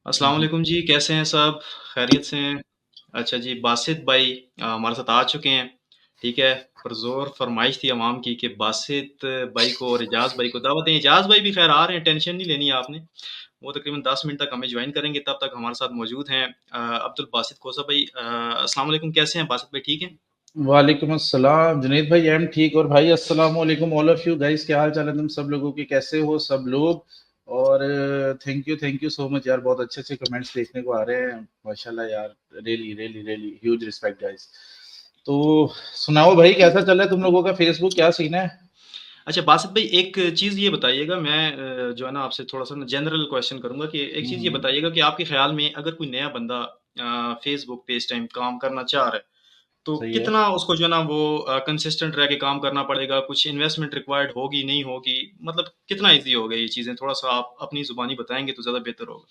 अस्सलाम वालेकुम जी, कैसे हैं सब? खैरियत से हैं? अच्छा जी, बासित भाई हमारे साथ आ चुके हैं, ठीक है? पुरज़ोर फ़रमाइश थी अवाम की कि बासित भाई को और इजाज़ भाई को दावत दें। इजाज़ भाई भी ख़ैर आ रहे हैं, टेंशन नहीं लेनी है आपने। वो तकरीबन 10 मिनट तक हमें जॉइन करेंगे, तब तक हमारे साथ मौजूद हैं अब्दुल बासित खोसा भाई। अस्सलाम वालेकुम, कैसे हैं बासित भाई, ठीक हैं? वालेकुम अस्सलाम जुनैद भाई, आई एम ठीक। और भाई अस्सलाम वालेकुम ऑल ऑफ यू गाइस, क्या हाल चाल है तुम सब लोगों के, कैसे हो सब लोग? और थैंक यू सो मच यार, बहुत अच्छे अच्छे कमेंट्स देखने को आ रहे हैं माशाल्लाह यार। Really really really huge respect guys. तो सुनाओ भाई, कैसा चल रहा है तुम लोगों का फेसबुक, क्या सीन है? अच्छा बासित भाई, एक चीज़ ये बताइएगा, मैं जो है ना आपसे थोड़ा-सा ना जनरल क्वेश्चन करूँगा कि एक चीज़ ये हम्म। बताइएगा कि आपके ख़्याल में अगर कोई नया बंदा फ़ेसबुक पे इस टाइम काम करना चाह रहा है, तो सही है। कितना उसको जो है ना वो कंसिस्टेंट रह के काम करना पड़ेगा? कुछ इन्वेस्टमेंट रिक्वायर्ड होगी, नहीं होगी? मतलब कितना ईज़ी होगा ये चीज़ें? थोड़ा-सा आप अपनी ज़ुबानी बताएँगे तो ज़्यादा बेहतर होगा।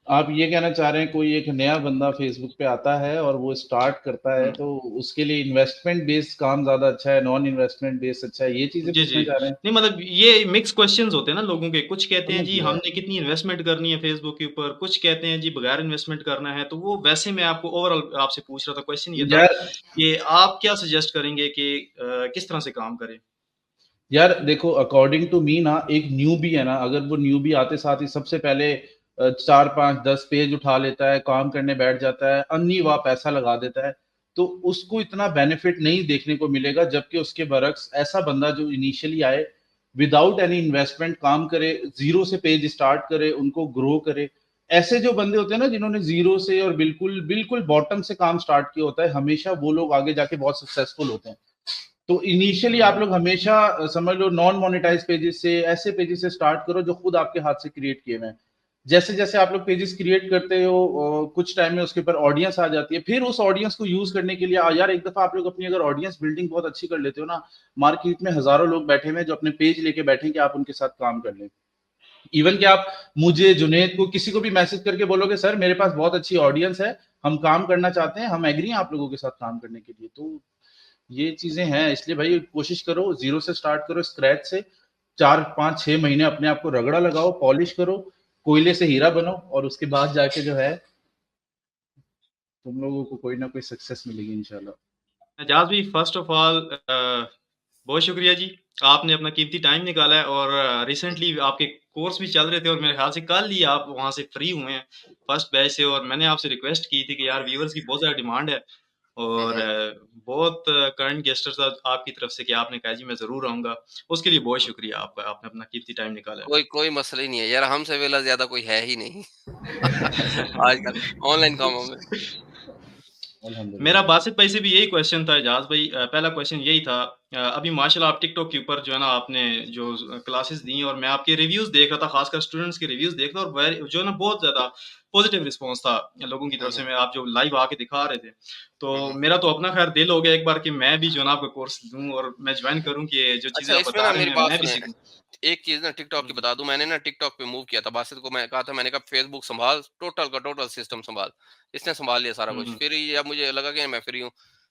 आप ये कहना चाह रहे हैं कोई एक नया बंदा फेसबुक पे आता है और वो स्टार्ट करता है, हुँ। तो उसके लिए इन्वेस्टमेंट बेस्ड काम ज्यादा अच्छा है, नॉन इन्वेस्टमेंट बेस्ड अच्छा है, ये चीजें जी, जी। पूछना चाह रहे हैं? नहीं मतलब ये मिक्स क्वेश्चन्स होते हैं ना लोगों के। कुछ कहते हैं समझ जी गया। हमने कितनी इन्वेस्टमेंट करनी है फ़ेसबुक के ऊपर, कुछ कहते हैं जी बगैर इन्वेस्टमेंट करना है। तो वो वैसे मैं आपको ओवरऑल आपसे पूछ रहा था, क्वेश्चन ये था यार कि आप क्या सजेस्ट करेंगे कि किस तरह से काम करें? यार देखो, अकॉर्डिंग टू मी ना, एक न्यूबी है ना, अगर वो न्यूबी आते साथ ही सबसे पहले 4 5 10 पेज उठा लेता है, काम करने बैठ जाता है, अन्नी पैसा लगा देता है, तो उसको इतना बेनिफिट नहीं देखने को मिलेगा। जबकि उसके बरक्स ऐसा बंदा जो इनिशियली आए, विदाउट एनी इन्वेस्टमेंट काम करे, जीरो से पेज स्टार्ट करे, उनको ग्रो करे। ऐसे जो बंदे होते हैं ना, जिन्होंने जीरो से और बिल्कुल बिल्कुल बॉटम से काम स्टार्ट किया होता है, हमेशा वो लोग आगे जाके बहुत सक्सेसफुल होते हैं। तो इनिशियली आप हुँ, लोग हमेशा समझ लो नॉन मोनेटाइज पेजेस से, ऐसे पेजेस से स्टार्ट करो जो खुद आपके हाथ से क्रिएट किए हुए हैं। जैसे जैसे आप लोग पेजेस क्रिएट करते हो, कुछ टाइम में उसके ऊपर ऑडियंस आ जाती है, फिर उस ऑडियंस को यूज करने के लिए यार एक दफा आप लोग अपनी अगर ऑडियंस बिल्डिंग बहुत अच्छी कर लेते हो ना, मार्केट में हजारों लोग बैठे हुए हैं जो अपने पेज लेके बैठे हैं कि आप उनके साथ काम कर लें। इवन कि आप मुझे, जुनेद को, किसी को भी मैसेज करके बोलोगे सर मेरे पास बहुत अच्छी ऑडियंस है, हम काम करना चाहते हैं, हम एग्री हैं आप लोगों के साथ काम करने के लिए। तो ये चीजें हैं, इसलिए भाई कोशिश करो, जीरो से स्टार्ट करो, स्क्रैच से। 4 5 6 महीने अपने आप को रगड़ा लगाओ, पॉलिश करो, कोयले से हीरा बनो, और उसके बाद जाके जो है तुम लोगों को कोई ना कोई सक्सेस मिलेगी इंशाल्लाह। एजाज़ भाई फ़र्स्ट ऑफ़ ऑल बहुत शुक्रिया जी। आपने अपना कीमती टाइम निकाला है और रिसेंटली आपके कोर्स भी चल रहे थे और मेरे ख़्याल से कल ही आप वहाँ से फ्री हुए हैं, फर्स्ट बैच से। और मैंने आपसे रिक्वेस्ट की थी कि यार व्यूअर्स की बहुत ज़्यादा डिमांड है हुँ, और हुँ। बहुत काइंड गेस्चर्स आपकी तरफ से कि आपने कहा जी मैं ज़रूर आऊँगा। उसके लिए बहुत शुक्रिया आपका, आपने अपना कीमती टाइम निकाला कोई कोई मसला ही नहीं है यार, हमसे वेला ज़्यादा कोई है ही नहीं आजकल ऑनलाइन कामों में। है। मेरा अल्हम्दुलिल्लाह। बासित भाई से भी यही क्वेश्चन था एजाज़ भाई। पहला क्वेश्चन यही था। अभी माशाल्लाह आप टिकटॉक के ऊपर जो है ना आपने जो क्लासेस दी और मैं आपके रिव्यूज़ देख रहा था, खासकर स्टूडेंट्स के रिव्यूज़ देख रहा था और जो है ना बहुत ज़्यादा पॉजिटिव रिस्पॉन्स था लोगों की हुँ, तरफ से। हुँ। मैं आप जो लाइव आके दिखा रहे थे, तो हुँ, हुँ। मेरा तो अपना खैर दिल हो गया एक बार कि मैं भी जो है ना आपका कोर्स लूँ और मैं जॉइन करूँ कि ये जो अच्छा चीज़ें आप इसमें बता ना रहे मेरी हैं बात मैं भी सुनें, सीखूँ। एक चीज़ ना टिकटॉक की हुँ, बता दूँ, मैंने ना टिकटॉक पे मूव किया था, बासित को मैं कहा था, मैंने कहा फेसबुक सँभाल, टोटल का टोटल सिस्टम सँभाल। इसने सँभाल लिया सारा हुँ, कुछ। हुँ, फिर ये जब मुझे लगा कि मैं फ्री हूँ,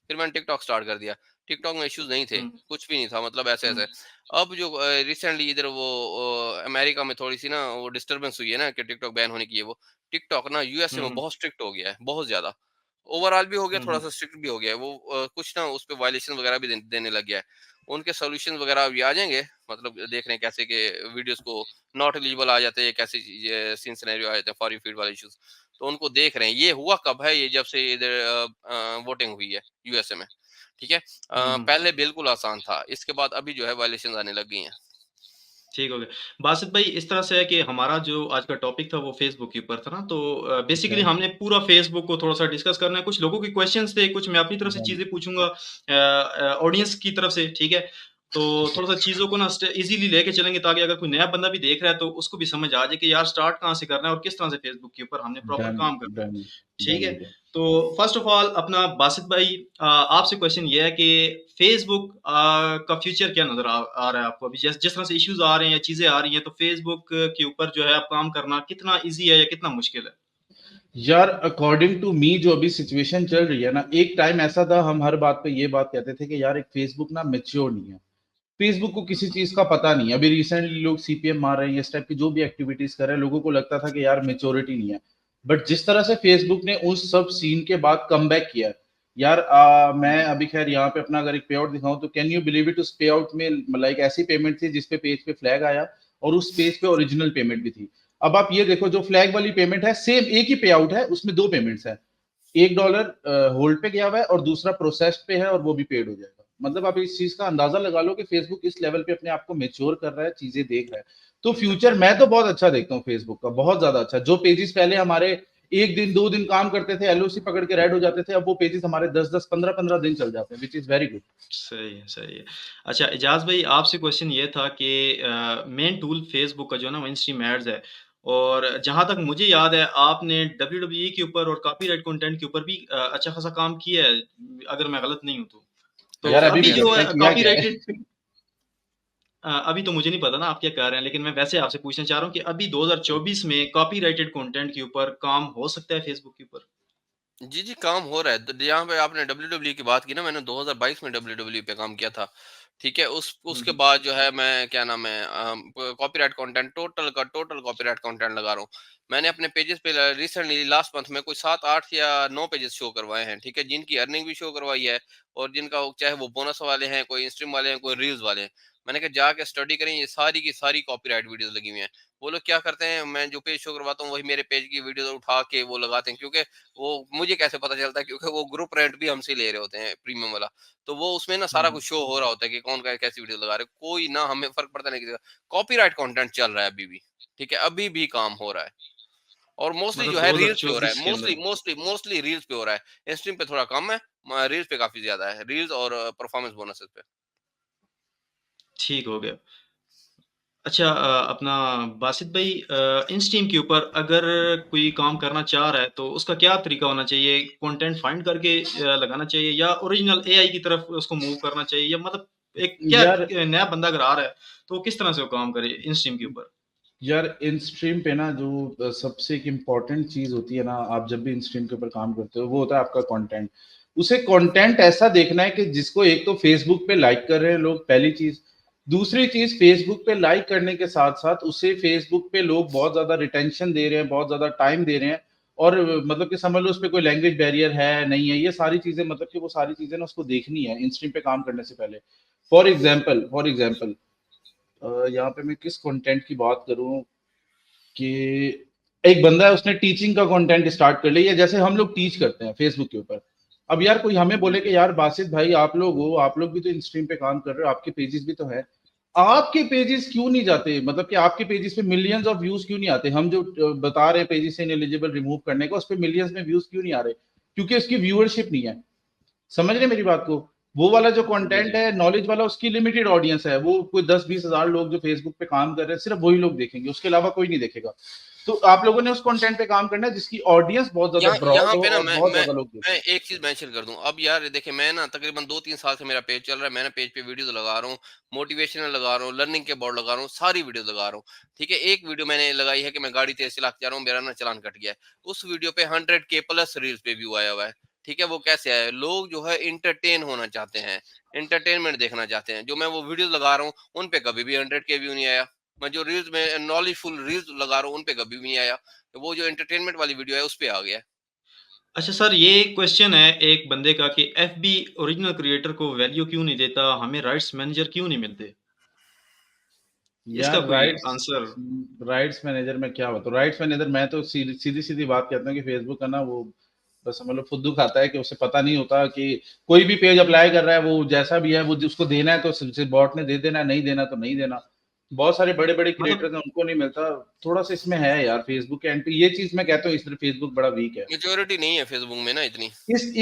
फिर मैंने टिकटॉक स्टार्ट कर दिया। टिकटॉक में इश्यूज़ नहीं थे, हुँ, कुछ भी नहीं था, मतलब हुँ, ऐसे-ऐसे। अब जो रिसेंटली इधर वो अमेरिका में थोड़ी-सी ना वो डिस्टर्बेंस हुई है ना कि टिकटॉक बैन होने की है वो। टिकटॉक ना यूएसए हुँ, में हुँ, बहुत स्ट्रिक्ट हो गया है, बहुत ज़्यादा। ओवरऑल भी हो गया, हुँ, हुँ, थोड़ा-सा स्ट्रिक्ट भी हो गया है। वो कुछ ना उस पे वायलेशन वगैरह भी देने लग गया है। उनके सॉल्यूशन वगैरह अभी आ जाएँगे, मतलब देख रहे हैं कैसे के वीडियोज़ को नॉट एलिजिबल आ जाते हैं, कैसे ये सीन सिनेरियो आ जाते हैं फॉर यू फीड वाले इश्यूज़। तो उनको देख रहे हैं। ये हुआ कब है? ये जब से इधर वोटिंग हुई है यूएसए में, ठीक है? हुँ, हुँ। पहले बिल्कुल आसान था, इसके बाद अभी जो है वायलेशंस आने लग गई हैं। ठीक हो गया। बासित भाई इस तरह से है कि हमारा जो आज का टॉपिक था वो फ़ेसबुक के ऊपर था ना, तो ठीक बेसिकली है। हमने पूरा फ़ेसबुक को थोड़ा-सा डिस्कस करना है। कुछ लोगों के क्वेश्चन्स थे, कुछ मैं अपनी तरफ से डन। चीज़ें पूछूँगा ऑडियंस की तरफ से, ठीक है? तो ठीक है। थोड़ा-सा चीज़ों को ना ईज़िली लेके चलेंगे ताकि अगर कोई नया बंदा भी देख रहा है तो उसको भी समझ आ जाए कि यार स्टार्ट कहाँ से करना है और किस तरह से फ़ेसबुक के ऊपर हमने प्रॉपर डन। काम करना है। डन। ठीक डन है? हो गया। तो फर्स्ट ऑफ ऑल अपना बासित भाई, आपसे क्वेश्चन ये है कि फ़ेसबुक का फ्यूचर क्या नज़र आ रहा है आपको? अभी जिस जिस तरह से इश्यूज़ आ रहे हैं या चीज़ें आ रही हैं, तो फ़ेसबुक के ऊपर जो है अब काम करना कितना ईज़ी है या कितना मुश्किल है? यार अकॉर्डिंग टू मी, जो अभी सिचुएशन चल रही है ना, एक टाइम ऐसा था हम हर बात पे ये बात कहते थे कि यार एक फेसबुक ना मेच्योर नहीं है, फेसबुक को किसी चीज का पता नहीं है। अभी रिसेंटली लोग सीपीएम मार रहे हैं, इस टाइप की जो भी एक्टिविटीज कर रहे हैं, लोगों को लगता था कि यार मेच्योरिटी नहीं है। बट जिस तरह से फेसबुक ने उस सब सीन के बाद कमबैक किया यार, मैं अभी खैर यहाँ पे अपना अगर एक पे आउट दिखाऊं तो कैन यू बिलीव इट, उस पे आउट में लाइक ऐसी पेमेंट थी जिसपे पेज पे फ्लैग आया और उस पेज पे ओरिजिनल पेमेंट भी थी। अब आप ये देखो, जो फ्लैग वाली पेमेंट है सेम एक ही पे आउट है, उसमें दो पेमेंट्स है, $1 होल्ड पे गया हुआ है और दूसरा प्रोसेस्ड पे है और वो भी पेड हो जाएगा। मतलब आप इस चीज का अंदाजा लगा लो कि फेसबुक इस लेवल पे अपने आप को मेच्योर कर रहा है, चीजें देख रहा है। तो फ्यूचर मैं तो बहुत अच्छा देखता हूँ फेसबुक का, बहुत ज्यादा अच्छा। जो पेजेस पहले हमारे एक दिन दो दिन काम करते थे, एलओसी पकड़ के रेड हो जाते थे, अब वो पेजेस हमारे 10-10 15-15 दिन चल जाते हैं, विच इज वेरी गुड। सही है, सही है। अच्छा इजाज़ भाई आपसे क्वेश्चन ये था कि मेन टूल फ़ेसबुक का जो है ना वो इंस्ट्रीम एड्स है और जहाँ तक मुझे याद है आपने डब्ल्यूडब्ल्यूई के ऊपर और कॉपीराइट कंटेंट के ऊपर भी अच्छा खासा काम किया है, अगर मैं गलत नहीं हूँ तो। तो यार अभी अभी भी यस जो करते है हैं, किया क्या है। कॉपीराइटेड अभी तो मुझे नहीं पता ना आप क्या कह रहे हैं, लेकिन मैं वैसे आपसे पूछना चाह रहा हूँ कि अभी 2024 में कॉपीराइटेड कंटेंट के ऊपर काम हो सकता है फ़ेसबुक के ऊपर? जी, जी, काम हो रहा है। द जहाँ पे आपने डब्ल्यूडब्ल्यूई की बात की ना, मैंने 2022 में डब्ल्यूडब्ल्यूई पे काम किया था। ठीक है? हुँ, उसके हुँ। बाद जो है मैं क्या नाम है प कॉपीराइट कंटेंट टोटल का टोटल कॉपीराइट कंटेंट लगा रहा हूँ। मैंने अपने पेजेज़ पे रिसेंटली लास्ट मंथ में कोई 7, 8 या 9 पेजेज़ शो करवाए हैं, ठीक है? जिनकी अर्निंग भी शो करवाई है और जिनका चाहे वो बोनस वाले हैं, कोई स्ट्रीम वाले हैं, कोई रील्स वाले हैं। मैंने कहा जाके स्टडी करें, ये सारी की सारी कॉपीराइट वीडियोज़ लगी हुई हैं। वो लोग क्या करते हैं, मैं जो पेज शो करवाता हूँ, वही मेरे पेज की वीडियोज़ उठा के वो लगाते हैं, क्योंकि वो मुझे कैसे पता चलता है, क्योंकि वो ग्रुप रेंट भी हमसे ले रहे होते हैं प्रीमियम वाला। तो वो उसमें ना हुँ, सारा हुँ। कुछ शो हो रहा होता है कि कौन कैसी वीडियो लगा रहे हैं। कोई ना हमें फ़र्क पड़ता नहीं किसी का। कॉपीराइट कंटेंट चल रहा है अभी भी, ठीक है? अभी भी काम हो रहा है और मोस्टली मतलब जो है रील्स पे हो रहा 2024 है। के अंदर। मोस्टली रील्स पे हो रहा है। स्ट्रीम पे थोड़ा कम है, रील्स पे काफ़ी ज़्यादा है। रील्स और परफॉर्मेंस बोनसेस पे। ठीक हो गया। अच्छा अपना बासित भाई इन स्ट्रीम के ऊपर अगर कोई काम करना चाह रहा है तो उसका क्या तरीका होना चाहिए? कंटेंट फाइंड करके लगाना चाहिए या ओरिजिनल एआई की तरफ उसको मूव करना चाहिए या मतलब एक क्या यार नया बंदा अगर आ रहा है तो वो किस तरह से वो काम करे इन स्ट्रीम के ऊपर? यार इन स्ट्रीम पे ना जो सबसे एक इम्पॉर्टेंट चीज होती है ना, आप जब भी इन स्ट्रीम के ऊपर काम करते हो, वो होता है आपका कंटेंट। उसे कंटेंट ऐसा देखना है कि जिसको एक तो फेसबुक पे लाइक कर रहे हैं लोग, पहली चीज। दूसरी चीज, फेसबुक पे लाइक करने के साथ साथ उसे फेसबुक पे लोग बहुत ज्यादा रिटेंशन दे रहे हैं, बहुत ज्यादा टाइम दे रहे हैं। और मतलब कि समझ लो उस पर कोई लैंग्वेज बैरियर है नहीं है, ये सारी चीजें, मतलब कि वो सारी चीजें ना उसको देखनी है इन स्ट्रीम पे काम करने से पहले। फॉर एग्जाम्पल यहाँ पे मैं किस कंटेंट की बात करूं कि एक बंदा है, उसने टीचिंग का कंटेंट स्टार्ट कर लिया, जैसे हम लोग टीच करते हैं फेसबुक के ऊपर। अब यार कोई हमें बोले कि यार बासित भाई आप लोग हो, आप लोग भी तो इन स्ट्रीम पे काम कर रहे हो, आपके पेजेस भी तो है, आपके पेजेस क्यों नहीं जाते, मतलब कि आपके पेजेस पे मिलियंस ऑफ व्यूज क्यों नहीं आते? हम जो बता रहे हैं पेजेस इनएलिजिबल रिमूव करने को, उस पे मिलियंस में व्यूज क्यों नहीं आ रहे? क्योंकि उसकी व्यूअरशिप नहीं है। समझ रहे हैं मेरी बात को? वो वाला जो जी, कंटेंट जी। है नॉलेज वाला, उसकी लिमिटेड ऑडियंस है, वो कोई 10-20 हजार लोग जो फेसबुक पे काम कर रहे हैं, सिर्फ वही लोग देखेंगे, उसके अलावा कोई नहीं देखेगा। तो आप लोगों ने उस कंटेंट पे काम करना है जिसकी ऑडियंस बहुत ज्यादा यहाँ ब्रॉड यहाँ हो पे ना और बहुत ज्यादा लोग मैं देखें। एक चीज़ मेंशन कर दूँ। अब यार देखिए, मैं ना तकरीबन 2-3 साल से मेरा पेज चल रहा है। मैंने पेज पे वीडियोज़ लगा रहा हूँ, मोटिवेशनल लगा रहा हूँ, लर्निंग के बोर्ड लगा रहा हूँ, सारी वीडियोज़ लगा रहा हूँ। ठीक है? एक वीडियो मैंने लगाई है कि मैं गाड़ी तेज़ चला के जा रहा हूँ, मेरा ना चालान कट गया है। उस वीडियो पे 100 के प्लस रील्स पे व्यू आया हुआ है। ठीक है? वो कैसे आया है? लोग जो है एंटरटेन होना चाहते हैं, एंटरटेनमेंट देखना चाहते हैं। जो मैं वो वीडियोज़ लगा रहा हूँ, उन पे कभी भी 100 के व्यू नहीं आया। मैं जो रील्स में नॉलेजफुल रील्स लगा रहा हूँ, उन पे कभी भी नहीं आया। वो जो एंटरटेनमेंट वाली वीडियो है, उस पे आ गया है। अच्छा सर ये क्वेश्चन है एक बंदे का कि एफबी ओरिजिनल क्रिएटर को वैल्यू क्यों नहीं देता? हमें राइट्स मैनेजर क्यों नहीं मिलते? इसका यार कोई राइट्स आंसर राइट्स मैनेजर में क्या बताऊँ? राइट्स मैनेजर मैं तो सीधी सीधी सीधी बात कहता हूँ कि फेसबुक का ना वो बस मतलब फुद्दू खाता है कि उसे पता नहीं होता कि कोई भी पेज अप्लाई कर रहा है, वो जैसा भी है वो उसको देना है तो सिर्फ बॉट ने दे देना है, नहीं देना तो नहीं देना। बहुत सारे बड़े बड़े मतलब क्रिएटर्स हैं, उनको नहीं मिलता। थोड़ा सा इसमें है यार फेसबुक के एंड पे, ये चीज मैं कहता हूँ, इस तरह फेसबुक बड़ा वीक है। मैच्योरिटी नहीं है फेसबुक में ना इतनी।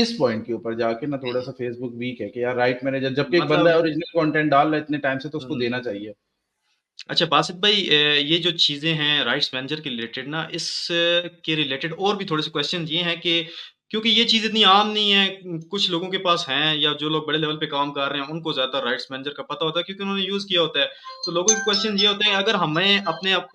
इस पॉइंट के ऊपर जाके ना थोड़ा हुँ, सा फेसबुक वीक है कि यार राइट मैनेजर, जबकि एक बंदा है मतलब ओरिजिनल कंटेंट डाल रहा है इतने टाइम से, तो उसको हुँ। देना चाहिए। अच्छा बासित भाई ये जो चीज़ें हैं राइट्स मैनेजर के रिलेटेड ना इस के रिलेटेड और भी थोड़े से क्वेश्चन ये हैं कि क्योंकि ये चीज़ इतनी आम नहीं है कुछ लोगों के पास हैं या जो लोग बड़े लेवल पे काम कर रहे हैं उनको ज़्यादा राइट्स मैनेजर का पता होता है क्योंकि उन्होंने यूज़ किया होता है। तो लोगों के क्वेश्चन ये होते हैं अगर हमें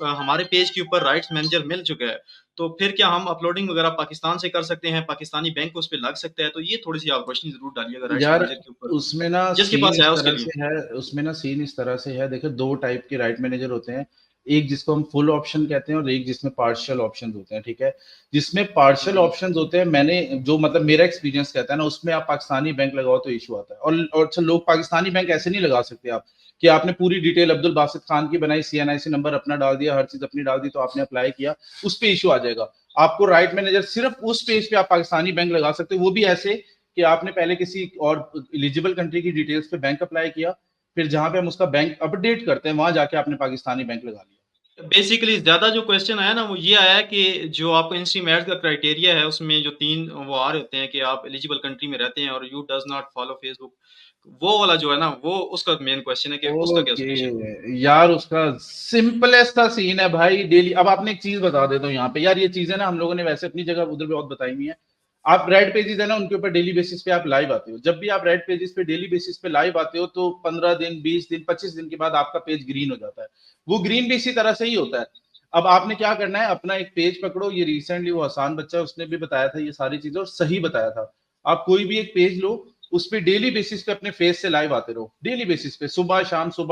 हमारे पेज के ऊपर राइट्स मैनेजर मिल चुका है तो फिर क्या हम अपलोडिंग वगैरह पाकिस्तान से कर सकते हैं? पाकिस्तानी बैंक उस पे लग सकता है? तो ये थोड़ी-सी आप रोशनी ज़रूर डालिएगा राइट्स यार मैनेजर के ऊपर, उसमें ना जिसके सीन पास इस है उसके तरह लिए। से है, उसमें ना सीन इस तरह से है, देखो दो टाइप के राइट मैनेजर होते हैं। एक जिसको हम फुल ऑप्शन कहते हैं और एक जिसमें पार्शियल ऑप्शंस होते हैं, ठीक है? जिसमें पार्शियल जी। ऑप्शंस होते हैं, मैंने जो मतलब मेरा एक्सपीरियंस कहता है ना, उसमें आप पाकिस्तानी बैंक लगाओ तो इश्यू आता है। और अच्छा, लोग पाकिस्तानी बैंक ऐसे नहीं लगा सकते आप, कि आपने पूरी डिटेल अब्दुल बासित खान की बनाई, सीएनआईसी नंबर अपना डाल दिया, हर चीज़ अपनी डाल दी, तो आपने अप्लाई किया, उस पे इश्यू आ जाएगा। आपको राइट मैनेजर सिर्फ उस पेज पे आप पाकिस्तानी बैंक लगा सकते हो, वो भी ऐसे कि आपने पहले किसी और एलिजिबल कंट्री की डिटेल्स पे बैंक अप्लाई किया, फिर जहाँ पे हम उसका बैंक अपडेट करते हैं, वहाँ जाके आपने पाकिस्तानी बैंक लगा लिया। बेसिकली ज़्यादा जो क्वेश्चन आया ना वो ये आया कि जो आपका इंस्ट्रीम एड्स का क्राइटेरिया है उसमें जो 3 वो आ रहे होते हैं कि आप एलिजिबल कंट्री में रहते हैं और you does not follow Facebook, वो वाला जो है ना वो उसका मेन क्वेश्चन है कि उसका क्या सॉल्यूशन? ओके यार, उसका सिंपलेस्ट सा सीन है भाई, डेली। अब आपने एक चीज बता देता हूँ यहाँ पे यार, ये चीजें ना हम लोगों ने वैसे अपनी जगह उधर बहुत बताई हुई है। आप रेड पेजेस है ना, उनके ऊपर डेली बेसिस पे आप लाइव आते हो। जब भी आप रेड पेजेस पे डेली बेसिस पे लाइव आते हो, तो 15 दिन, 20 दिन, 25 दिन के बाद आपका पेज ग्रीन हो जाता है। वो ग्रीन भी इसी तरह से ही होता है। अब आपने क्या करना है, अपना एक पेज पकड़ो। ये रिसेंटली वो हसान बच्चा, उसने भी बताया था ये सारी चीजें, और सही बताया था। आप कोई भी एक पेज लो, उस पे डेली बेसिस पे अपने फेस से लाइव आते रहो, डेली बेसिस पे, सुबह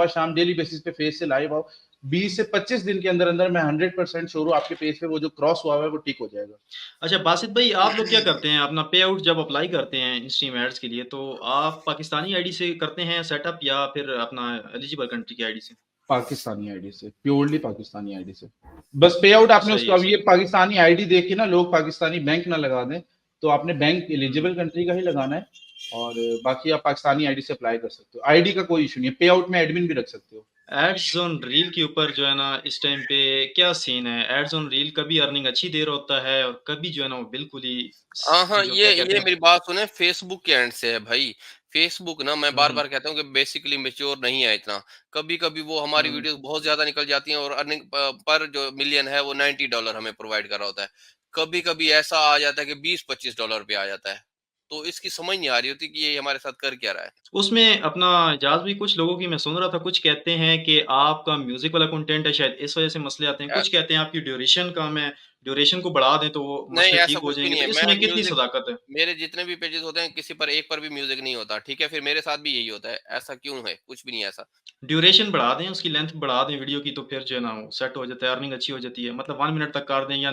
शाम डेली बेसिस पे फेस से लाइव आओ। 20 से 25 दिन के अंदर अंदर मैं 100% श्योर हूँ, आपके पेज पे वो जो क्रॉस हुआ है वो टिक हो जाएगा। अच्छा बासित भाई आप लोग क्या करते हैं? अपना पे आउट जब अप्लाई करते हैं इंस्ट्रीम एड्स के लिए तो आप पाकिस्तानी आईडी से करते हैं सेटअप या फिर अपना एलिजिबल कंट्री की आईडी से? पाकिस्तानी आईडी से, प्योरली पाकिस्तानी आईडी से। बस पे आउट आपने सही उसका, है, अब ये सही है। पाकिस्तानी आईडी देख के ना लोग पाकिस्तानी बैंक ना लगा दें, तो आपने बैंक हुँ। एलिजिबल कंट्री का ही लगाना है। और बाकी आप पाकिस्तानी आईडी से अप्लाई कर सकते हो, आईडी का कोई इशू नहीं है, पे आउट में एडमिन भी रख सकते हो। एड्स ऑन रील के ऊपर जो है ना इस टाइम पे क्या सीन है? एड्स ऑन रील कभी अर्निंग अच्छी दे रहा होता है और कभी जो है ना वो बिल्कुल ही हाँ, हाँ, जो क्या कहते ये हैं। मेरी बात सुने, फेसबुक के एंड से है भाई। फेसबुक ना, मैं हुँ, हुँ, बार-बार कहता हूँ कि बेसिकली मैच्योर नहीं है इतना। कभी-कभी वो हमारी हुँ। वीडियोज़ बहुत ज़्यादा निकल जाती हैं और अर्निंग पर जो मिलियन है वो $90 हमें प्रोवाइड कर रहा होता है। कभी-कभी ऐसा आ जाता है कि $20-25 पे आ जाता है। तो इसकी समझ नहीं आ रही होती कि ये हमारे साथ कर क्या रहा है। उसमें अपना एजाज़ भी कुछ लोगों की मैं सुन रहा था, कुछ कहते हैं कि आपका म्यूज़िक वाला कंटेंट है शायद इस वज़ह से मसले आते हैं। अ, कुछ कहते हैं आपकी ड्यूरेशन कम है, ड्यूरेशन को बढ़ा दें तो वो नहीं, मसले ऐसा ठीक हो कुछ भी जाएँगे। नहीं तो है। मैं इसमें कितनी म्यूज़िक, सदाकत है? मेरे जितने भी पेजेज़ होते हैं, किसी पर एक पर भी म्यूज़िक नहीं होता, ठीक है? फिर मेरे साथ भी यही होता है। ऐसा क्यों है? कुछ भी नहीं है ऐसा। ड्यूरेशन बढ़ा दें, उसकी लेंथ बढ़ा दें वीडियो की तो फिर जो है ना वो सेट हो जाता है, अर्निंग अच्छी हो जाती है। मतलब 1 मिनट तक कर दें या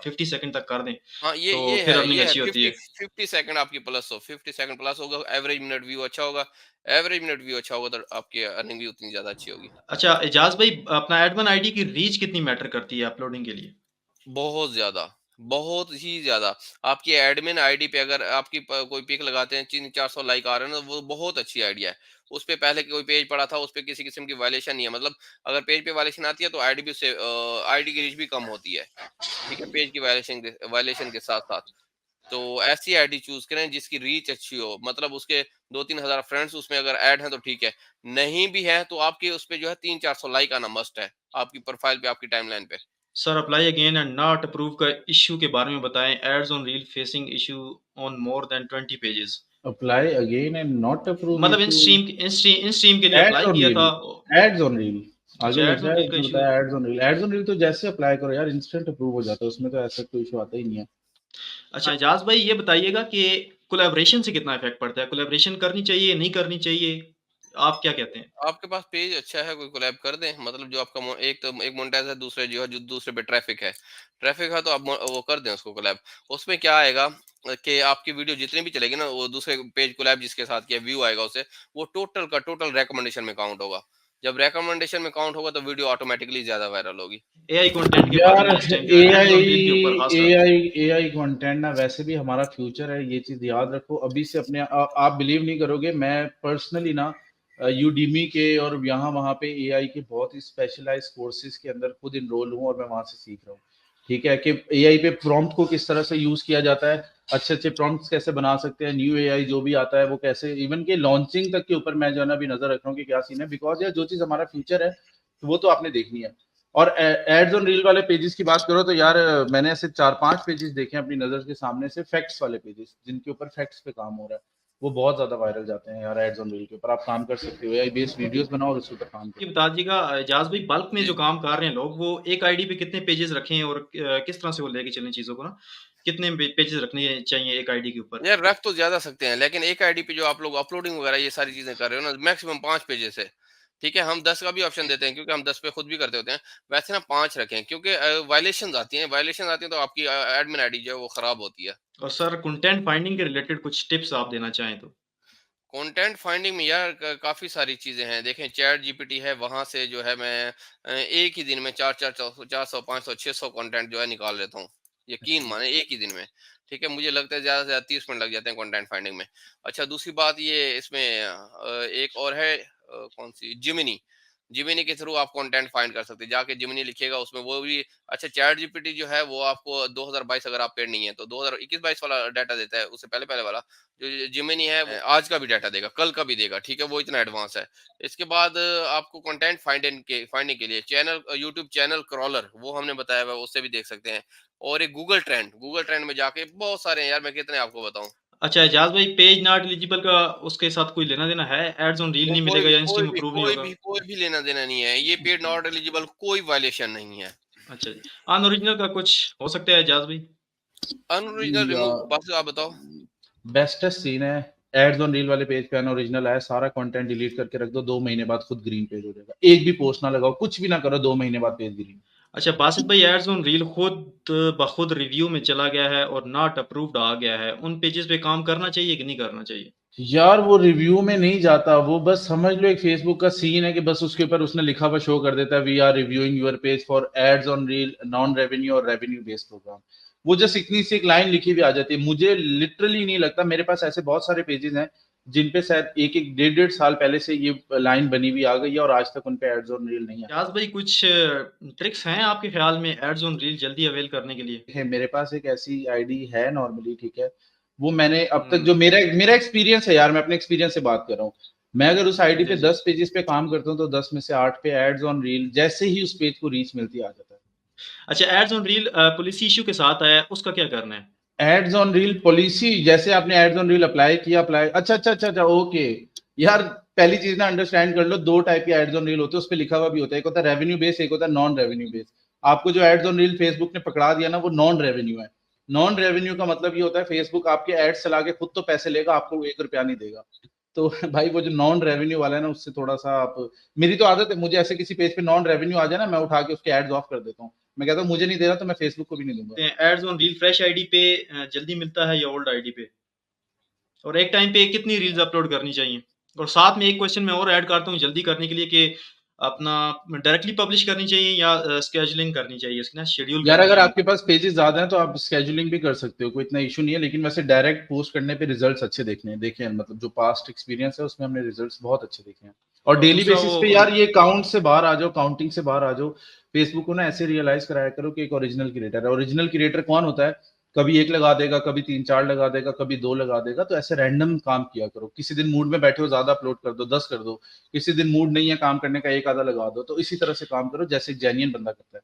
50 सेकंड तक कर दें, हाँ, तो फिर अर्निंग ये है अच्छी होती 50 है। 50 सेकंड आपकी प्लस हो, 50 सेकंड प्लस होगा, एवरेज मिनट व्यू अच्छा होगा तो आपकी अर्निंग भी उतनी ज़्यादा अच्छी होगी। अच्छा एजाज़ भाई अपना एडमिन आईडी की रीच कितनी मैटर करती है अपलोडिंग के लिए? बहुत ज़्यादा, बहुत ही ज़्यादा। आपकी एडमिन आईडी पे अगर आपकी कोई पिक लगाते हैं, 300-400 लाइक आ रहे हैं ना, वो बहुत अच्छी आइडिया है। उस पे पहले कोई पेज पड़ा था, उस पे किसी किस्म की वायलेशन नहीं है। मतलब अगर पेज पे वायलेशन आती है तो आईडी भी उससे आईडी की रीच भी कम होती है। ठीक है? पेज की वायलेशन के साथ-साथ। तो ऐसी आईडी चूज़ करें जिसकी रीच अच्छी हो, मतलब उसके 2-3 हज़ार फ्रेंड्स उसमें अगर ऐड हैं तो ठीक है। नहीं भी है तो आपके उस पे जो है 300-400 लाइक आना मस्ट है, आपकी प्रोफाइल पे, आपकी टाइमलाइन पे। Sir apply again and not approve का इश्यू के बारे में बताएं। Ads on reel facing issue on more than 20 pages. Apply again and not approve मतलब इशू। इन स्ट्रीम के लिए एड्स अप्लाई ऑन किया रील, था। एड्स ऑन रील, आगे अच्छा लिख एड्स रहा ऑन है रील का उसने इश्यू। बताया ads on reel. Ads on reel तो जैसे अप्लाई करो यार, इंस्टेंट अप्रूव हो जाता है, उसमें तो ऐसा कोई इशू आता ही नहीं है। अच्छा एजाज भाई ये बताइएगा कि कोलैबोरेशन से कितना इफेक्ट पड़ता है? कोलैबोरेशन करनी चाहिए नहीं करनी चाहिए? आप क्या कहते हैं? आपके पास पेज अच्छा है, कोई कोलैब कर दें। मतलब जो आपका एक मोनेटाइज है, दूसरे जो है, जो दूसरे पे ट्रैफिक है तो आप वो कर दें उसको कोलैब। उसमें क्या आएगा कि आपकी वीडियो जितनी भी चलेगी ना, वो दूसरे पेज कोलैब जिसके साथ किया, व्यू आएगा उसे, वो टोटल का टोटल रिकमेंडेशन में काउंट होगा। जब रिकमेंडेशन में काउंट होगा तो वीडियो ऑटोमेटिकली ज्यादा वायरल होगी। एआई कंटेंट के बारे यार में इस टाइम जो है एड्स एआई ऑन रील के ऊपर खासकर। एआई एआई कंटेंट ना वैसे भी हमारा फ्यूचर है, ये चीज याद रखो अभी से अपने। आप बिलीव नहीं करोगे, मैं पर्सनली ना यूडीमी के और यहाँ वहाँ पे एआई के बहुत ही स्पेशलाइज्ड कोर्सेज के अंदर खुद इनरोल हूँ, और मैं वहाँ से सीख रहा हूँ। ठीक है, कि एआई पे प्रॉम्प्ट को किस तरह से यूज किया जाता है, अच्छे अच्छे प्रॉम्प्ट्स कैसे बना सकते हैं, न्यू एआई जो भी आता है वो कैसे, इवन के लॉन्चिंग तक के ऊपर मैं जो है ना अभी नजर रख रहा हूँ कि क्या सीन है। बिकॉज यार जो चीज हमारा फ्यूचर है, तो वो तो आपने देखनी है। और एड्स ऑन रील वाले पेजेस की बात करो तो यार, मैंने ऐसे 4-5 पेजेस देखे हैं अपनी नजर के सामने से, फैक्ट्स वाले पेजेस जिनके ऊपर फैक्ट्स पे काम हो रहा है, वो बहुत ज्यादा वायरल जाते हैं यार। एड्स ऑन रील के ऊपर आप काम कर सकते हो, एआई बेस्ड वीडियोस बनाओ और उसके ऊपर काम ये करो। बता दीजिएगा एजाज भाई बल्क में जी। जो काम कर रहे हैं लोग वो एक आईडी पे कितने पेजेस रखें और किस तरह से वो लेके चलें चीज़ों को ना? कितने पेजेस रखने चाहिए एक आईडी के ऊपर? यार रख तो ज़्यादा सकते हैं, लेकिन एक आईडी पे जो आप लोग अपलोडिंग वगैरह ये सारी चीज़ें कर रहे हो ना, मैक्सिमम 5 पेजेज़ है। ठीक है, हम 10 का भी ऑप्शन देते हैं क्योंकि हम 10 पे खुद भी करते होते हैं। वैसे ना 5 रखें क्योंकि वायलेशंस आती हैं तो आपकी एडमिन आईडी जो है वो खराब होती है। और सर कंटेंट फाइंडिंग के रिलेटेड कुछ टिप्स आप देना चाहें तो? कंटेंट फाइंडिंग में यार काफ़ी सारी चीज़ें हैं। देखें चैट जीपीटी है, वहाँ से जो है मैं एक ही दिन में 400, 500, 600 कंटेंट जो है निकाल लेता हूँ। यकीन अच्छा। माने एक ही दिन में। ठीक है, मुझे लगता है ज़्यादा से ज़्यादा 30 मिनट लग जाते हैं कंटेंट फाइंडिंग में। अच्छा दूसरी बात ये इसमें एक और है कौन-सी जिमिनी। जिमिनी के थ्रू आप कंटेंट फाइंड कर सकते हैं। जाके जिमिनी लिखिएगा उसमें वो भी अच्छा चैट जीपीटी जो है वो आपको 2022 अगर आप पेड नहीं है तो 2021-22 वाला डाटा देता है, उससे पहले-पहले वाला जो जिमिनी है वो आज का भी डाटा देगा, कल का भी देगा, ठीक है? वो इतना एडवांस है। इसके बाद आपको कंटेंट फाइंडिंग के लिए यूट्यूब चैनल क्रॉलर वो हमने बताया हुआ है, उससे भी देख सकते हैं। और एक गूगल ट्रेंड में जाके बहुत सारे हैं यार, मैं कितने आपको बताऊँ। अच्छा एजाज भाई, पेज नॉट एलिजिबल का उसके साथ कोई लेना देना है? एड्स ऑन रील वो नहीं कोई मिलेगा या कोई इंस्टीम भी अप्रूव नहीं कोई होगा? भी कोई भी लेना-देना नहीं है। ये पेड नॉट एलिजिबल कोई वायलेशन नहीं है। अच्छा जी। अनओरिजिनल का कुछ हो सकता है एजाज भाई? अनओरिजिनल या रिमूव बस आप बताओ। बेस्टेस्ट सीन है, एड्स ऑन रील वाले पेज पे अनओरिजिनल आया, सारा कंटेंट डिलीट करके रख दो, 2 महीने बाद खुद ग्रीन पेज हो जाएगा। एक भी पोस्ट ना लगाओ, कुछ भी ना करो, 2 महीने बाद पेज ग्रीन। अच्छा बासित भाई, एड्स ऑन रील खुद बखुद रिव्यू में चला गया है और नॉट अप्रूव्ड आ गया है, उन पेजेस पे काम करना चाहिए कि नहीं करना चाहिए? यार वो रिव्यू में नहीं जाता, वो बस समझ लो एक फेसबुक का सीन है कि बस उसके ऊपर उसने लिखा हुआ शो कर देता है, we are reviewing your page for ads on reel non revenue और रेवेन्यू बेस्ड प्रोग्राम। वो जस्ट इतनी सी एक लाइन लिखी हुई आ जाती है। मुझे लिटरली नहीं लगता, मेरे पास ऐसे बहुत सारे पेजेस हैं जिन पे शायद एक एक डेढ़ डेढ़ साल पहले से ये लाइन बनी हुई आ गई है और आज तक उन पे एड्स ऑन रील नहीं एजाज भाई, कुछ ट्रिक्स हैं आपके ख्याल में एड्स ऑन रील जल्दी अवेल करने के लिए? है। मेरे पास एक ऐसी आईडी है नॉर्मली, ठीक है, वो मैंने अब तक हुँ। जो मेरा मेरा एक्सपीरियंस है यार, मैं अपने एक्सपीरियंस से बात कर रहा हूँ। मैं अगर उस आईडी जी, पे जी। 10 पेजेस पे काम करता हूँ तो 10 में से 8 पे एड्स ऑन रील जैसे ही उस पेज को रीच मिलती आ जाता है। अच्छा ads on reel policy issue के साथ आया है, उसका क्या करना है? एड्स ऑन रील पॉलिसी, जैसे आपने एड्स ऑन रील अप्लाई किया, अप्लाई, अच्छा अच्छा अच्छा अच्छा, ओके। यार पहली चीज ना अंडरस्टैंड कर लो, 2 टाइप के एड्स ऑन रील होते हैं, उस पे लिखा हुआ भी होता है, एक होता है रेवेन्यू बेस, एक होता है नॉन रेवेन्यू बेस। आपको जो एड्स ऑन रील फेसबुक ने पकड़ा दिया ना, वो नॉन रेवेन्यू है। नॉन रेवेन्यू का मतलब ये होता है फेसबुक आपके एड्स चला के खुद तो पैसे लेगा, आपको 1 रुपया नहीं देगा। तो भाई वो जो नॉन रेवेन्यू वाला है ना, उससे थोड़ा सा आप, मेरी तो आदत है, मुझे ऐसे किसी पेज पे नॉन रेवेन्यू आ जाए ना, मैं उठा के उसके एड्स ऑफ कर देता हूँ। मैं कहता हूँ मुझे नहीं दे रहा तो मैं फेसबुक को भी नहीं दूंगा। Ads on reel fresh ID पे जल्दी मिलता है या ओल्ड आईडी पे? और एक टाइम पे कितनी रील्स अपलोड करनी चाहिए? और साथ में एक क्वेश्चन मैं और ऐड करता हूँ जल्दी करने के लिए कि अपना डायरेक्टली पब्लिश करनी चाहिए या स्केड्यूलिंग करनी चाहिए, इसकी ना शेड्यूल यार करनी अगर चाहिए? आपके पास पेजेस ज्यादा हैं तो आप स्केजुलिंग भी कर सकते हो, कोई इतना इशू नहीं है, लेकिन वैसे डायरेक्ट पोस्ट करने पे रिजल्ट्स अच्छे देखने हैं, देखे हैं, मतलब जो पास्ट एक्सपीरियंस है उसमें हमने रिजल्ट्स बहुत अच्छे देखे हैं। और और डेली दूसरा बेसिस वो पे यार ये काउंट से बाहर आ जाओ, काउंटिंग से बाहर आ जाओ। फेसबुक को ना ऐसे रियलाइज कराया करो कि एक ओरिजिनल क्रिएटर है। ओरिजिनल क्रिएटर कौन होता है? कभी 1 लगा देगा, कभी 3-4 लगा देगा, कभी 2 लगा देगा। तो ऐसे रैंडम काम किया करो, किसी दिन मूड में बैठे हो ज्यादा अपलोड कर दो, 10 कर दो। किसी दिन मूड नहीं है काम करने का, एक आधा लगा दो। तो इसी तरह से काम करो जैसे एक जेन्युइन बंदा करता है।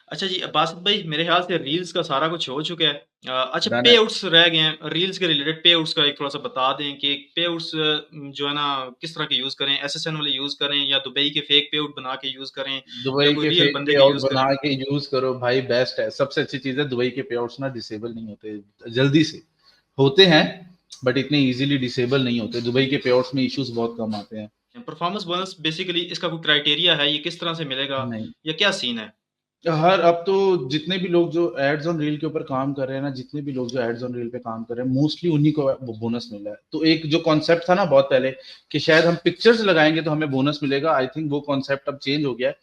अच्छा जी, बासित भाई मेरे ख़्याल से रील्स का सारा कुछ हो चुका है। अच्छा डन है। पे-आउट्स रह गए हैं, रील्स के रिलेटेड पे-आउट्स का एक थोड़ा-सा बता दें कि पे-आउट्स जो है ना किस तरह के यूज़ करें? एसएसएन वाले यूज़ करें या दुबई के फेक पे-आउट बना के यूज़ करें या दुबई कोई के रियल फेक बंदे पे के आउट यूज़ बना करें? के यूज करो भाई, बेस्ट है। सबसे अच्छी चीज है, दुबई के पे आउट्स ना डिसेबल नहीं होते जल्दी से, होते हैं बट इतने इजीली डिसेबल नहीं होते। दुबई के पे आउट्स में इश्यूज बहुत कम आते हैं। परफॉर्मेंस बोनस बेसिकली इसका कोई क्राइटेरिया है, ये किस तरह से मिलेगा नहीं, या क्या सीन है? हर अब तो जितने भी लोग जो एड्स ऑन रील के ऊपर काम कर रहे हैं ना, जितने भी लोग जो एड्स ऑन रील पे काम कर रहे हैं, मोस्टली उन्हीं को बोनस मिला है। तो एक जो कॉन्सेप्ट था ना बहुत पहले कि शायद हम पिक्चर्स लगाएंगे तो हमें बोनस मिलेगा, आई थिंक वो कॉन्सेप्ट अब चेंज हो गया है।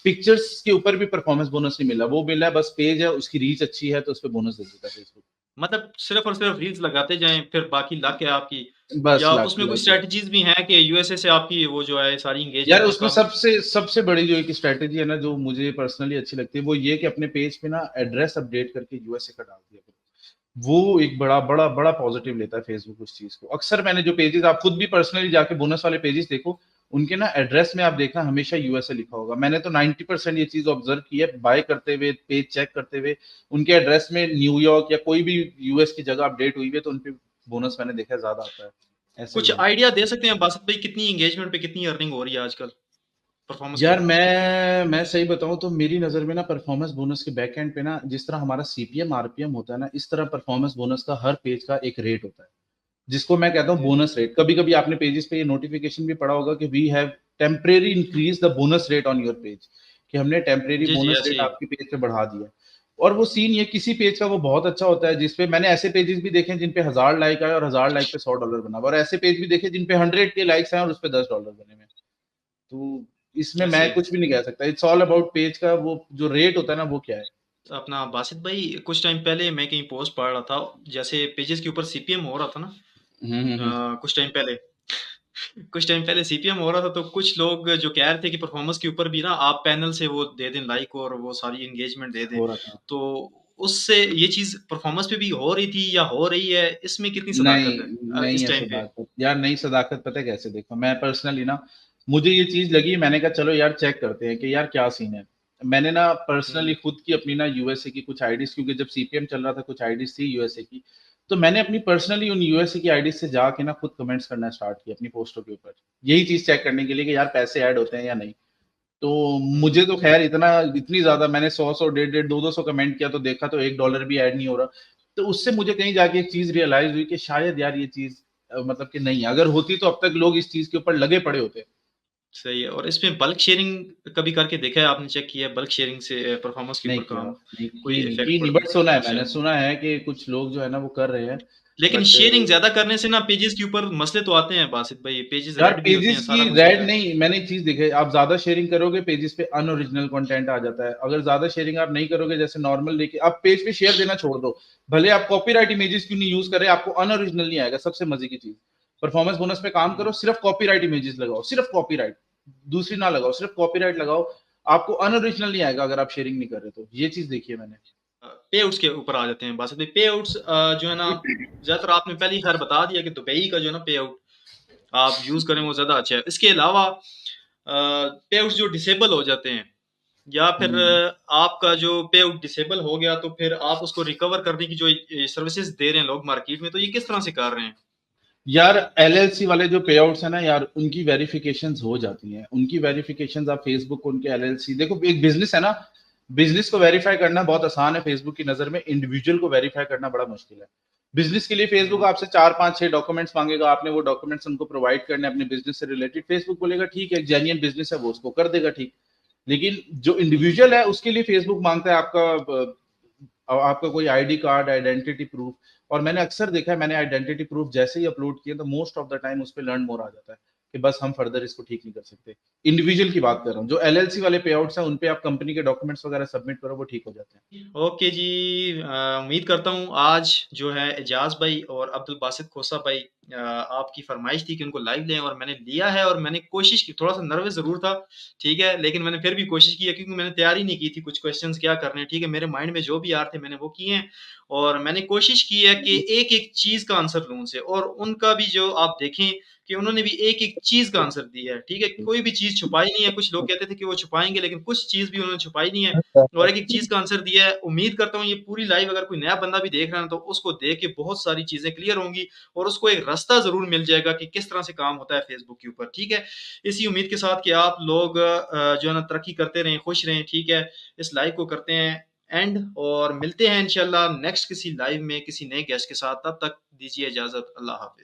पिक्चर्स के ऊपर भी परफॉर्मेंस बोनस नहीं मिला, वो मिला है बस पेज है उसकी रीच अच्छी है तो उस पर बोनस दे देता है फेसबुक। मतलब सिर्फ़ और सिर्फ़ रील्स लगाते जाएँ, फिर बाकी लक है आपकी, बस या लाख उसमें कोई लाख। स्ट्रैटेजीज़ भी हैं कि यूएसए से आपकी वो जो है सारी यार एंगेजमेंट है उसमें कब? सबसे सबसे बड़ी जो एक स्ट्रेटेजी है ना, जो मुझे पर्सनली अच्छी लगती है, वो ये कि अपने पेज पे ना एड्रेस अपडेट करके यूएसए का डाल दिया करो। वो एक बड़ा बड़ा बड़ा पॉजिटिव लेता है फेसबुक उस चीज को। अक्सर मैंने जो पेजेस, आप खुद भी पर्सनली जाके बोनस वाले पेजेस देखो, उनके ना एड्रेस में आप देखना हमेशा यूएसए लिखा होगा। मैंने तो 90% ये चीज ऑब्जर्व की है, बाय करते हुए, पेज चेक करते हुए, उनके एड्रेस में न्यूयॉर्क या कोई भी यूएस की जगह अपडेट हुई है तो उनपे बोनस मैंने देखा है ज्यादा आता है। ऐसा कुछ ही है। आइडिया दे सकते हैं बासित भाई, कितनी एंगेजमेंट पे कितनी अर्निंग हो रही है आजकल परफॉर्मेंस यार बोनस की? मैं सही बताऊं तो मेरी नजर में ना परफॉर्मेंस बोनस के बैक एंड पे ना, जिस तरह हमारा सीपीएम आरपीएम होता है ना, इस तरह परफॉर्मेंस बोनस का हर पेज का एक रेट होता है, जिसको मैं कहता हूँ जी, जी। Bonus rate. कभी कभी आपने पेजेस पे ये नोटिफिकेशन भी पढ़ा होगा कि we have temporary increase the bonus rate on your page, कि हमने टेम्परेरी जी, जी, बोनस ऐसे रेट ही। आपके पेज पे बढ़ा दिया है। और वो सीन ये किसी पेज का वो बहुत अच्छा होता है जिसपे मैंने ऐसे पेजेस भी देखे हैं जिन पे 1000 लाइक आए और 1000 लाइक पे $100 बना हुआ, और ऐसे पेज भी देखे जिन पे 100 के लाइक्स आए और उसपे $10 बने हुए हैं। तो इसमें ऐसे मैं ही। कुछ भी नहीं कह सकता। इट्स ऑल अबाउट पेज का वो जो रेट होता है ना, वो क्या है। अपना बासित भाई, कुछ टाइम पहले मैं कहीं पोस्ट पढ़ रहा था, जैसे पेजेस के ऊपर सीपीएम हो रहा था ना, हुँ। कुछ टाइम पहले कुछ टाइम पहले सीपीएम हो रहा था, तो कुछ लोग जो कह रहे थे कि परफॉर्मेंस के ऊपर भी ना आप पैनल से वो दे दें लाइक और वो सारी एंगेजमेंट दे दें। हो रहा था। तो उससे ये चीज़ परफॉर्मेंस पे भी हो रही थी या हो रही है, इसमें कितनी नहीं, सदाकत है नहीं इस है टाइम पे? सदाकत। यार नहीं सदाकत, पता है कैसे, देखो मैं पर्सनली ना, मुझे ये चीज़ लगी, मैंने कहा चलो यार चेक करते हैं कि यार क्या सीन है। मैंने ना पर्सनली हुँ, खुद की अपनी ना यूएसए की कुछ आईडीज़, क्योंकि जब सीपीएम चल रहा था कुछ आईडीज़ थी यूएसए की, तो मैंने अपनी पर्सनली उन यूएसए की आईडीज़ से जाके ना खुद कमेंट्स करना स्टार्ट किया अपनी पोस्टों के ऊपर। यही चीज़ चेक करने के लिए कि यार पैसे ऐड होते हैं या नहीं। तो हुँ। मुझे तो ख़ैर इतनी ज़्यादा मैंने 100-100 डेढ़-डेढ़ 200-200 कमेंट किया तो देखा तो $1 भी ऐड नहीं हो रहा। तो उससे मुझे कहीं जाके एक चीज़ रियलाइज़ हुई कि शायद यार ये चीज़ मतलब कि नहीं है। अगर होती तो अब तक लोग इस चीज़ के ऊपर लगे पड़े होते। सही है। और इसमें बल्क शेयरिंग कभी करके देखा है आपने, चेक किया है बल्क शेयरिंग से परफॉर्मेंस के नहीं ऊपर किया, काम नहीं कोई की इफ़ेक्ट नहीं, पड़ता बट है? सुना है, अच्छा। मैंने सुना है कि कुछ लोग जो है ना वो कर रहे हैं। लेकिन बट शेयरिंग ज़्यादा करने से ना पेजेज़ के ऊपर मसले तो आते हैं बासित भाई, पेजेज़ यार रेड भी होते हैं, पेजेस की सारा कुछ रेड होता है। नहीं, मैंने एक चीज देखी है, आप ज्यादा शेयरिंग करोगे पेजेस पे अनओरिजिनल कंटेंट आ जाता है। अगर ज्यादा शेयरिंग आप नहीं करोगे, जैसे नॉर्मल लेके आप पेज पे शेयर देना छोड़ दो, भले आप कॉपीराइट इमेजेस क्यों नहीं यूज करें, आपको अनओरिजिनल नहीं आएगा। सबसे मजे की चीज, परफॉर्मेंस बोनस पे काम करो, हुँ। सिर्फ कॉपीराइट इमेजेस लगाओ, सिर्फ कॉपीराइट, दूसरी ना लगाओ, सिर्फ कॉपीराइट लगाओ, आपको अनओरिजिनल नहीं आएगा अगर आप शेयरिंग नहीं कर रहे। तो ये चीज देखी है मैंने। पेआउट्स के ऊपर आ जाते हैं बासित भाई। पेआउट्स जो है ना, ज़्यादातर आपने पहले ही खैर बता दिया कि दुबई का जो है ना पेआउट आप यूज़ करें वो ज़्यादा अच्छा है। इसके अलावा पेआउट्स जो डिसेबल हो जाते हैं, या फिर हम्म। आपका जो पेआउट डिसेबल हो गया, तो फिर आप उसको रिकवर करने की जो सर्विसेज दे रहे हैं लोग मार्केट में, तो ये किस तरह से कर रहे हैं? यार एलएलसी वाले जो पे आउट्स है ना यार, उनकी वेरिफिकेशंस हो जाती हैं। उनकी वेरिफिकेशंस आप फेसबुक, उनके एलएलसी, देखो एक बिजनेस है ना, बिजनेस को वेरीफाई करना बहुत आसान है फेसबुक की नजर में, इंडिविजुअल को वेरीफाई करना बड़ा मुश्किल है। बिजनेस के लिए फेसबुक हुँ, आपसे 4 5 6 डॉक्यूमेंट्स मांगेगा, आपने वो डॉक्यूमेंट्स उनको प्रोवाइड करने अपने बिजनेस से रिलेटेड, फेसबुक बोलेगा ठीक है, जेन्युइन बिजनेस है, वो उसको कर देगा ठीक। लेकिन जो हुँ। इंडिविजुअल है उसके लिए फेसबुक मांगता है आपका कोई आईडी कार्ड, आइडेंटिटी प्रूफ। और मैंने अक्सर देखा है, मैंने आइडेंटिटी प्रूफ जैसे ही अपलोड किया तो मोस्ट ऑफ द टाइम उस पे लर्न मोर आ जाता है कि बस हम फर्दर इसको ठीक नहीं कर सकते। इंडिविजुअल की बात कर रहा हूँ, जो एलएलसी वाले पे आउट्स हैं उन पे आप कंपनी के डॉक्यूमेंट्स वगैरह सबमिट करो, वो ठीक हो जाते हैं। ओके जी, उम्मीद करता हूँ आज जो है एजाज भाई और अब्दुल बासित खोसा भाई, आपकी फरमाइश थी कि उनको लाइव लें और मैंने लिया है, और मैंने कोशिश की, थोड़ा सा नर्वस जरूर था, ठीक है, लेकिन मैंने फिर भी कोशिश की है, क्योंकि मैंने तैयारी नहीं की थी कुछ क्वेश्चंस क्या करने हैं, ठीक है, मेरे माइंड में जो भी आ रहे थे मैंने वो किए हैं, और मैंने कोशिश की है कि एक एक चीज का आंसर लूं उनसे, और उनका भी जो आप देखें कि उन्होंने भी एक एक चीज का आंसर दिया है, ठीक है, कोई भी चीज छुपाई नहीं है। कुछ लोग कहते थे कि वो छुपाएंगे, लेकिन कुछ चीज भी उन्होंने छुपाई नहीं है, और एक-एक चीज़ का आंसर दिया है। उम्मीद करता हूँ ये पूरी लाइव अगर कोई नया बंदा भी देख रहा है ना, तो उसको देख के बहुत सारी चीज़ें क्लियर होंगी, और उसको एक रास्ता ज़रूर मिल जाएगा कि किस तरह से काम होता है फेसबुक के ऊपर, ठीक है? इसी उम्मीद के साथ कि आप लोग जो है ना तरक्की करते रहें, खुश रहें, ठीक है? इस लाइव को करते हैं एंड, और मिलते हैं इंशाल्लाह नेक्स्ट किसी लाइव में किसी नए गेस्ट के साथ। तब तक दीजिए इजाज़त। अल्लाह हाफ़िज़।